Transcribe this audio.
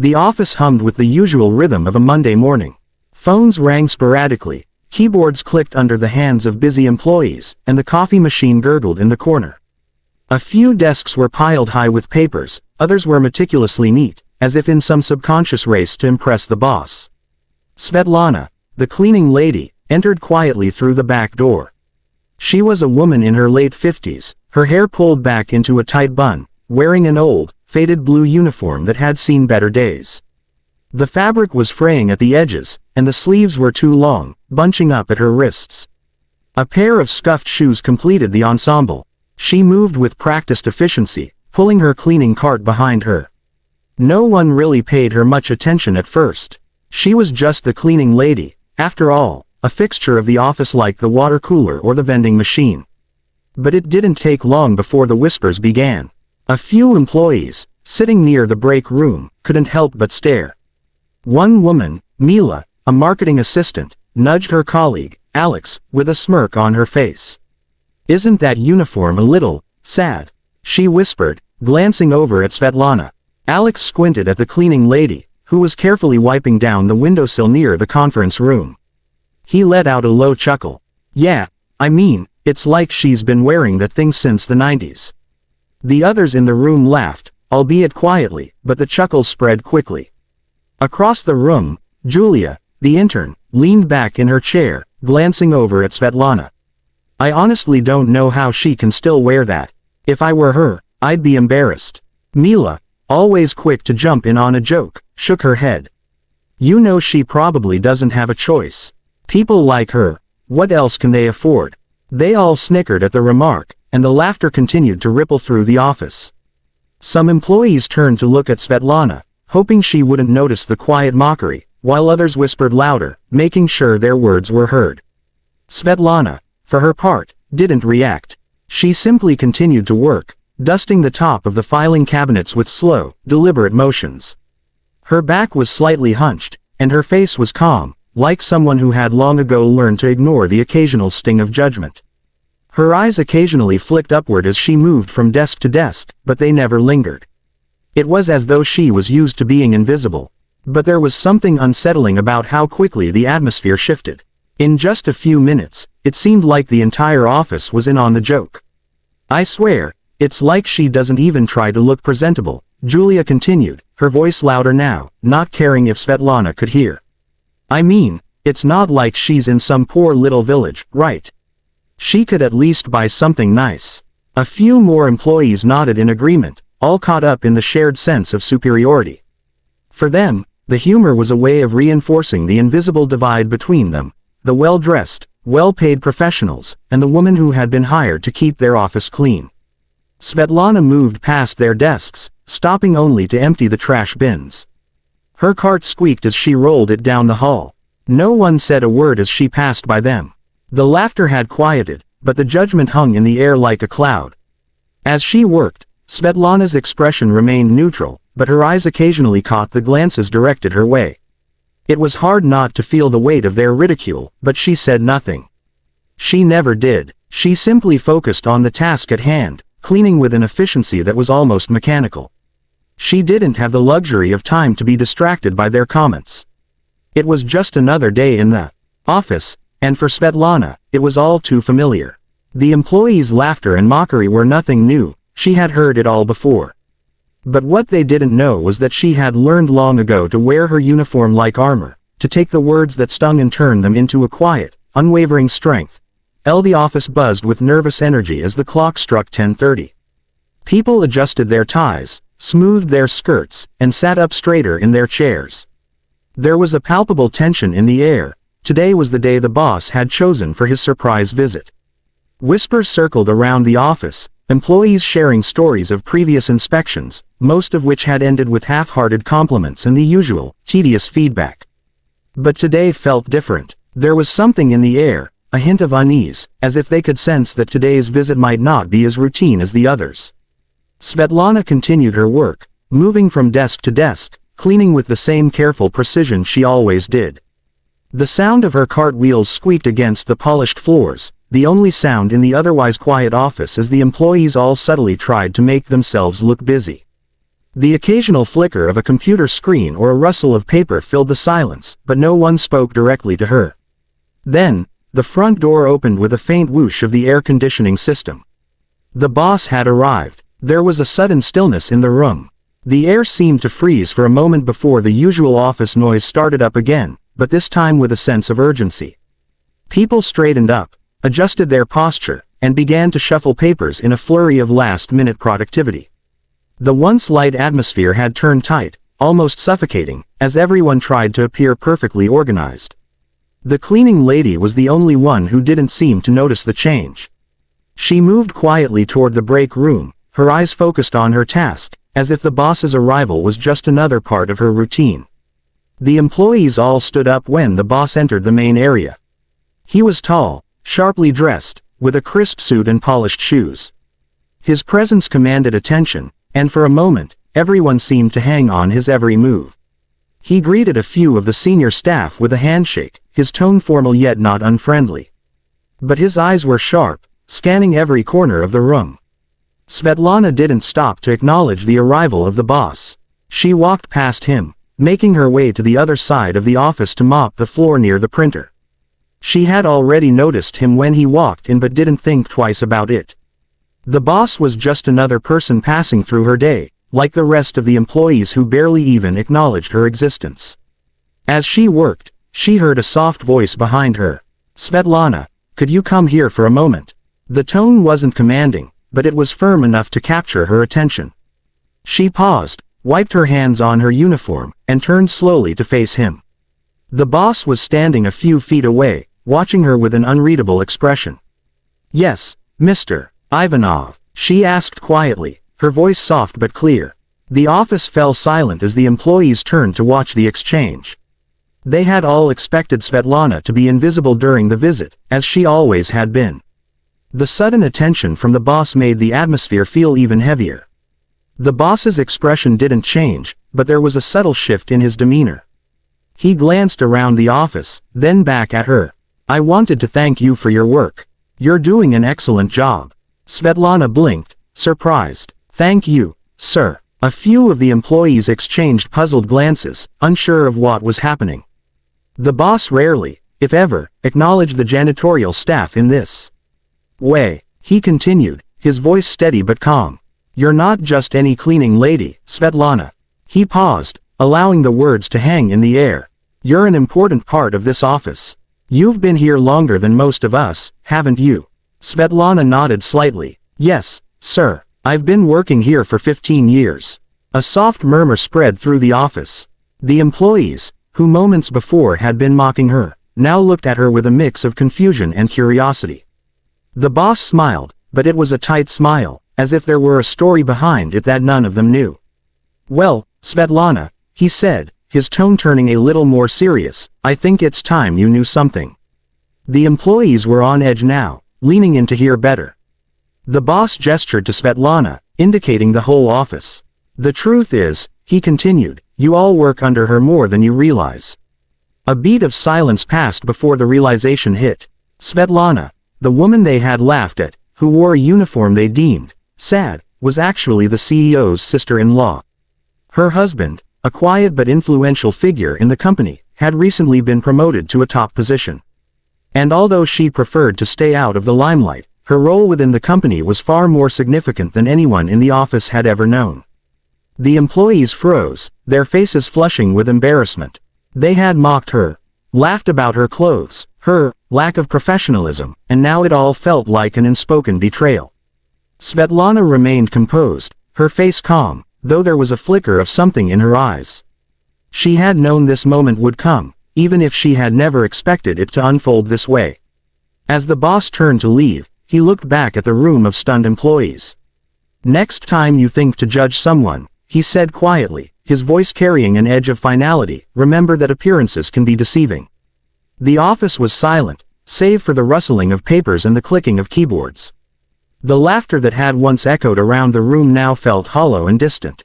The office hummed with the usual rhythm of a Monday morning. Phones rang sporadically, keyboards clicked under the hands of busy employees, and the coffee machine gurgled in the corner. A few desks were piled high with papers, others were meticulously neat, as if in some subconscious race to impress the boss. Svetlana, the cleaning lady, entered quietly through the back door. She was a woman in her late 50s, her hair pulled back into a tight bun, wearing an old, faded blue uniform that had seen better days. The fabric was fraying at the edges, and the sleeves were too long, bunching up at her wrists. A pair of scuffed shoes completed the ensemble. She moved with practiced efficiency, pulling her cleaning cart behind her. No one really paid her much attention at first. She was just the cleaning lady, after all, a fixture of the office like the water cooler or the vending machine. But it didn't take long before the whispers began. A few employees, sitting near the break room, couldn't help but stare. One woman, Mila, a marketing assistant, nudged her colleague, Alex, with a smirk on her face. "Isn't that uniform a little sad?" she whispered, glancing over at Svetlana. Alex squinted at the cleaning lady, who was carefully wiping down the windowsill near the conference room. He let out a low chuckle. "Yeah, I mean, it's like she's been wearing that thing since the 90s. The others in the room laughed, albeit quietly, but the chuckle spread quickly. Across the room, Julia, the intern, leaned back in her chair, glancing over at Svetlana. "I honestly don't know how she can still wear that. If I were her, I'd be embarrassed." Mila, always quick to jump in on a joke, shook her head. "You know she probably doesn't have a choice. People like her, what else can they afford?" They all snickered at the remark, and the laughter continued to ripple through the office. Some employees turned to look at Svetlana, hoping she wouldn't notice the quiet mockery, while others whispered louder, making sure their words were heard. Svetlana, for her part, didn't react. She simply continued to work, dusting the top of the filing cabinets with slow, deliberate motions. Her back was slightly hunched, and her face was calm, like someone who had long ago learned to ignore the occasional sting of judgment. Her eyes occasionally flicked upward as she moved from desk to desk, but they never lingered. It was as though she was used to being invisible. But there was something unsettling about how quickly the atmosphere shifted. In just a few minutes, it seemed like the entire office was in on the joke. "I swear, it's like she doesn't even try to look presentable," Julia continued, her voice louder now, not caring if Svetlana could hear. "I mean, it's not like she's in some poor little village, right? She could at least buy something nice." A few more employees nodded in agreement, all caught up in the shared sense of superiority. For them, the humor was a way of reinforcing the invisible divide between them, the well-dressed, well-paid professionals, and the woman who had been hired to keep their office clean. Svetlana moved past their desks, stopping only to empty the trash bins. Her cart squeaked as she rolled it down the hall. No one said a word as she passed by them. The laughter had quieted, but the judgment hung in the air like a cloud. As she worked, Svetlana's expression remained neutral, but her eyes occasionally caught the glances directed her way. It was hard not to feel the weight of their ridicule, but she said nothing. She never did. She simply focused on the task at hand, cleaning with an efficiency that was almost mechanical. She didn't have the luxury of time to be distracted by their comments. It was just another day in the office, and for Svetlana, it was all too familiar. The employees' laughter and mockery were nothing new, she had heard it all before. But what they didn't know was that she had learned long ago to wear her uniform like armor, to take the words that stung and turn them into a quiet, unwavering strength. The office buzzed with nervous energy as the clock struck 10:30. People adjusted their ties, smoothed their skirts, and sat up straighter in their chairs. There was a palpable tension in the air. Today was the day the boss had chosen for his surprise visit. Whispers circled around the office, employees sharing stories of previous inspections, most of which had ended with half-hearted compliments and the usual, tedious feedback. But today felt different. There was something in the air, a hint of unease, as if they could sense that today's visit might not be as routine as the others. Svetlana continued her work, moving from desk to desk, cleaning with the same careful precision she always did. The sound of her cartwheels squeaked against the polished floors, the only sound in the otherwise quiet office as the employees all subtly tried to make themselves look busy. The occasional flicker of a computer screen or a rustle of paper filled the silence, but no one spoke directly to her. Then, the front door opened with a faint whoosh of the air conditioning system. The boss had arrived. There was a sudden stillness in the room. The air seemed to freeze for a moment before the usual office noise started up again, but this time with a sense of urgency. People straightened up, adjusted their posture, and began to shuffle papers in a flurry of last-minute productivity. The once light atmosphere had turned tight, almost suffocating, as everyone tried to appear perfectly organized. The cleaning lady was the only one who didn't seem to notice the change. She moved quietly toward the break room, her eyes focused on her task, as if the boss's arrival was just another part of her routine. The employees all stood up when the boss entered the main area. He was tall, sharply dressed, with a crisp suit and polished shoes. His presence commanded attention, and for a moment, everyone seemed to hang on his every move. He greeted a few of the senior staff with a handshake, his tone formal yet not unfriendly. But his eyes were sharp, scanning every corner of the room. Svetlana didn't stop to acknowledge the arrival of the boss. She walked past him, making her way to the other side of the office to mop the floor near the printer. She had already noticed him when he walked in but didn't think twice about it. The boss was just another person passing through her day, like the rest of the employees who barely even acknowledged her existence. As she worked, she heard a soft voice behind her. "Svetlana, could you come here for a moment?" The tone wasn't commanding, but it was firm enough to capture her attention. She paused, wiped her hands on her uniform, and turned slowly to face him. The boss was standing a few feet away, watching her with an unreadable expression. "Yes, Mr. Ivanov," she asked quietly, her voice soft but clear. The office fell silent as the employees turned to watch the exchange. They had all expected Svetlana to be invisible during the visit, as she always had been. The sudden attention from the boss made the atmosphere feel even heavier. The boss's expression didn't change, but there was a subtle shift in his demeanor. He glanced around the office, then back at her. "I wanted to thank you for your work. You're doing an excellent job." Svetlana blinked, surprised. "Thank you, sir." A few of the employees exchanged puzzled glances, unsure of what was happening. The boss rarely, if ever, acknowledged the janitorial staff in this way. He continued, his voice steady but calm. "You're not just any cleaning lady, Svetlana." He paused, allowing the words to hang in the air. "You're an important part of this office. You've been here longer than most of us, haven't you?" Svetlana nodded slightly. "Yes, sir. I've been working here for 15 years. A soft murmur spread through the office. The employees, who moments before had been mocking her, now looked at her with a mix of confusion and curiosity. The boss smiled, but it was a tight smile, as if there were a story behind it that none of them knew. "Well, Svetlana," he said, his tone turning a little more serious, "I think it's time you knew something." The employees were on edge now, leaning in to hear better. The boss gestured to Svetlana, indicating the whole office. "The truth is," he continued, "you all work under her more than you realize." A beat of silence passed before the realization hit. Svetlana, the woman they had laughed at, who wore a uniform they deemed sad, was actually the CEO's sister-in-law. Her husband, a quiet but influential figure in the company, had recently been promoted to a top position. And although she preferred to stay out of the limelight, her role within the company was far more significant than anyone in the office had ever known. The employees froze, their faces flushing with embarrassment. They had mocked her, laughed about her clothes, her lack of professionalism, and now it all felt like an unspoken betrayal. Svetlana remained composed, her face calm, though there was a flicker of something in her eyes. She had known this moment would come, even if she had never expected it to unfold this way. As the boss turned to leave, he looked back at the room of stunned employees. "Next time you think to judge someone," he said quietly, his voice carrying an edge of finality, "remember that appearances can be deceiving." The office was silent, save for the rustling of papers and the clicking of keyboards. The laughter that had once echoed around the room now felt hollow and distant.